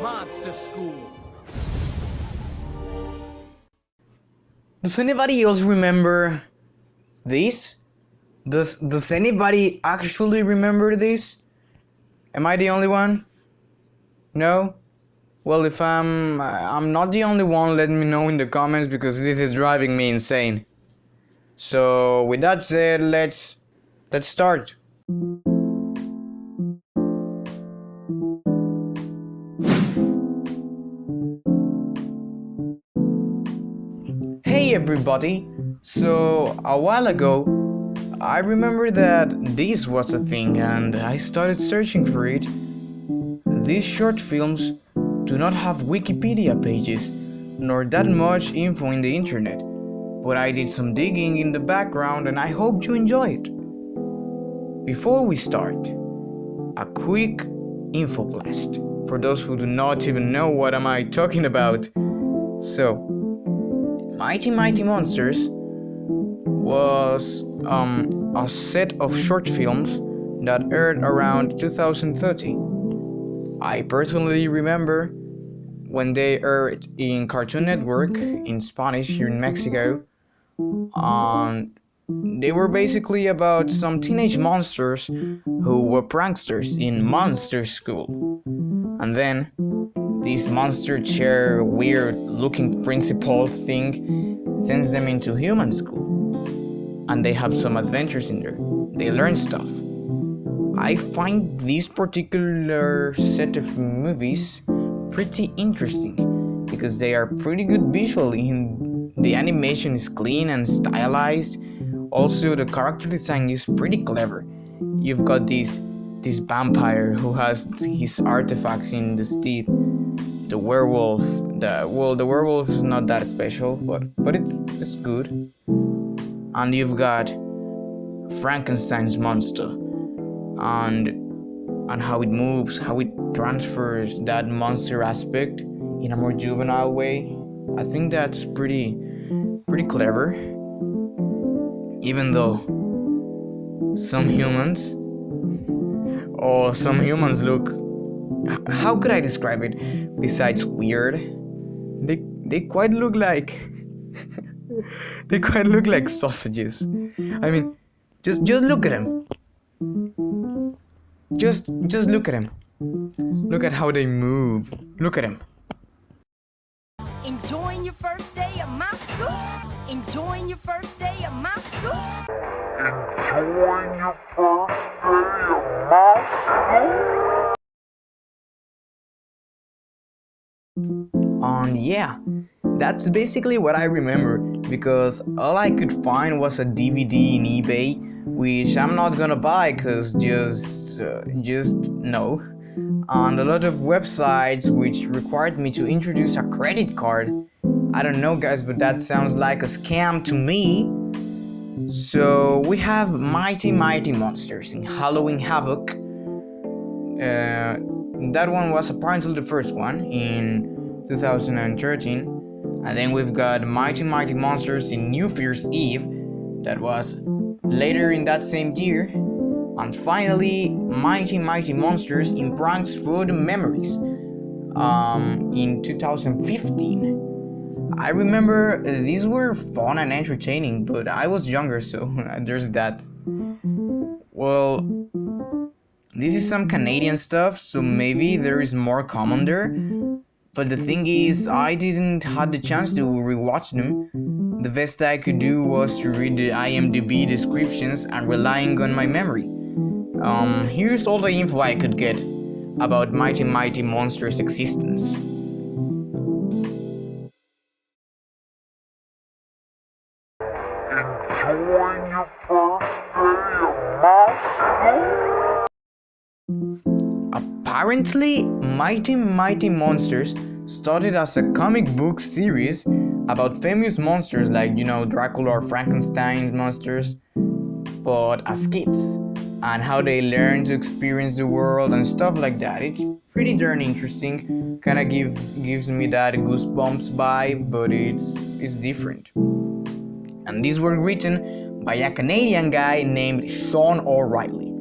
Monster School. Does anybody else remember this? Does anybody actually remember this? Am I the only one? No? Well, if I'm not the only one, let me know in the comments because this is driving me insane. So, with that said, let's start. Hey everybody! So, a while ago, I remember that this was a thing and I started searching for it. These short films do not have Wikipedia pages, nor that much info in the internet, but I did some digging in the background and I hope you enjoy it. Before we start, a quick info blast for those who do not even know what am I talking about. So, Mighty Mighty Monsters was a set of short films that aired around 2013. I personally remember when they aired in Cartoon Network in Spanish here in Mexico, and they were basically about some teenage monsters who were pranksters in Monster School. And then this monster chair weird looking principal thing sends them into human school. And they have some adventures in there. They learn stuff. I find this particular set of movies pretty interesting because they are pretty good visually. The animation is clean and stylized. Also, the character design is pretty clever. You've got this vampire who has his artifacts in his teeth. The werewolf. The werewolf is not that special, but it's good. And you've got Frankenstein's monster, and how it moves, how it transfers that monster aspect in a more juvenile way. I think that's pretty clever. Even though some humans look, how could I describe it besides weird? They quite look like they quite look like sausages. I mean, just look at them. Just look at them. Look at how they move. Look at them. Enjoying your first day at my school? Enjoying your first day at my school? Enjoying your first day at my school? And yeah, that's basically what I remember because all I could find was a DVD in eBay, which I'm not gonna buy cause just no. And a lot of websites which required me to introduce a credit card. I don't know guys, but that sounds like a scam to me. So we have Mighty Mighty Monsters in Halloween Havoc. That one was apparently the first one in 2013. And then we've got Mighty Mighty Monsters in New Year's Eve. That was later in that same year. And finally, Mighty Mighty Monsters in Pranks Food Memories in 2015. I remember these were fun and entertaining, but I was younger, so there's that. Well, this is some Canadian stuff, so maybe there is more common there. But the thing is, I didn't have the chance to rewatch them. The best I could do was to read the IMDb descriptions and relying on my memory. Here's all the info I could get about Mighty Mighty Monsters' existence. Enjoying your first day at my school? Apparently, Mighty Mighty Monsters started as a comic book series about famous monsters like, Dracula or Frankenstein's monsters, but as kids, and how they learn to experience the world and stuff like that. It's pretty darn interesting. Kinda gives me that goosebumps vibe, but it's different. And these were written by a Canadian guy named Sean O'Reilly.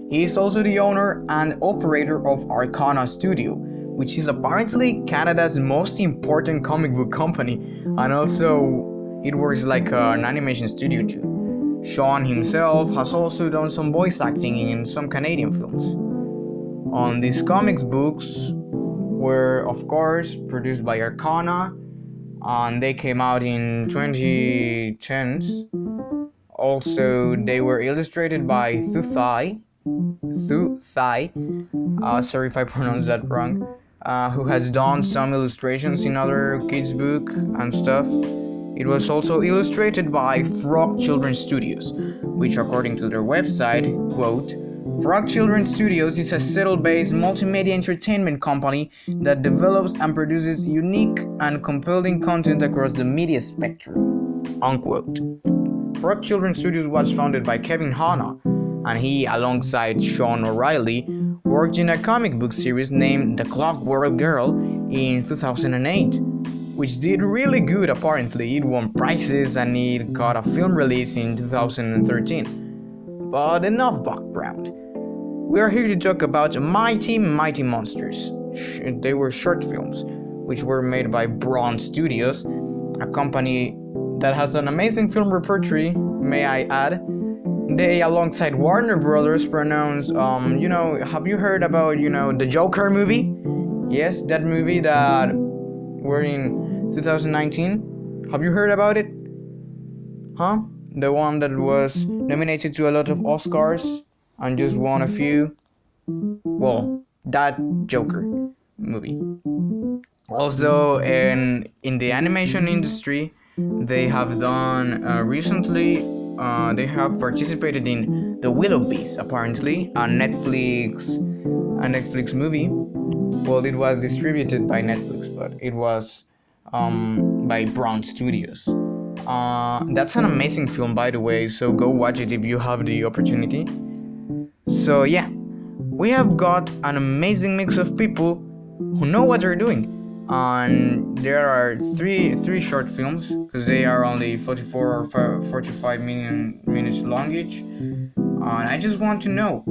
He is also the owner and operator of Arcana Studio, which is apparently Canada's most important comic book company, and also it works like an animation studio too. Sean himself has also done some voice acting in some Canadian films. On these comics books were, of course, produced by Arcana, and they came out in 2010s. Also, they were illustrated by Thu Thai, sorry if I pronounced that wrong, who has done some illustrations in other kids' book and stuff. It was also illustrated by Frog Children's Studios, which according to their website, quote, Frog Children's Studios is a Seattle-based multimedia entertainment company that develops and produces unique and compelling content across the media spectrum, unquote. Frog Children's Studios was founded by Kevin Hanna, and he, alongside Sean O'Reilly, worked in a comic book series named The Clockwork Girl in 2008, which did really good apparently. It won prizes and it got a film release in 2013. But enough background. We are here to talk about Mighty Mighty Monsters. They were short films, which were made by Braun Studios, a company that has an amazing film repertoire, may I add. They, alongside Warner Brothers, pronounced, have you heard about, the Joker movie? Yes, that movie that were in 2019. Have you heard about it? Huh? The one that was nominated to a lot of Oscars and just won a few? Well, that Joker movie. Also, in the animation industry, they have done recently, they have participated in The Willow Beast, apparently, a Netflix movie. Well, it was distributed by Netflix, but it was by Braun Studios. That's an amazing film, by the way, so go watch it if you have the opportunity. So yeah, we have got an amazing mix of people who know what they're doing. And there are three short films, because they are only 44 or 45 minutes long each. And I just want to know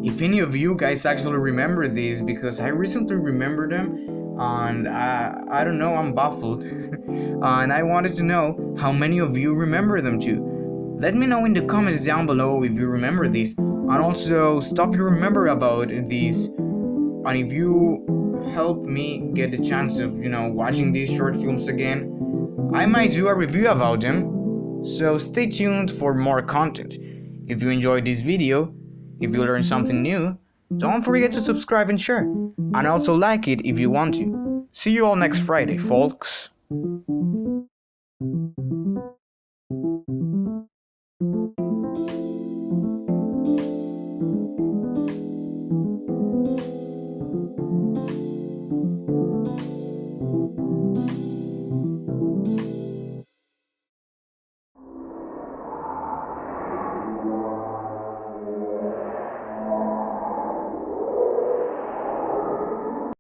if any of you guys actually remember these, because I recently remembered them, and I don't know, I'm baffled. And I wanted to know how many of you remember them too. Let me know in the comments down below if you remember these, and also stuff you remember about these. And if you help me get the chance of, watching these short films again, I might do a review about them. So stay tuned for more content. If you enjoyed this video, if you learned something new, don't forget to subscribe and share. And also like it if you want to. See you all next Friday, folks.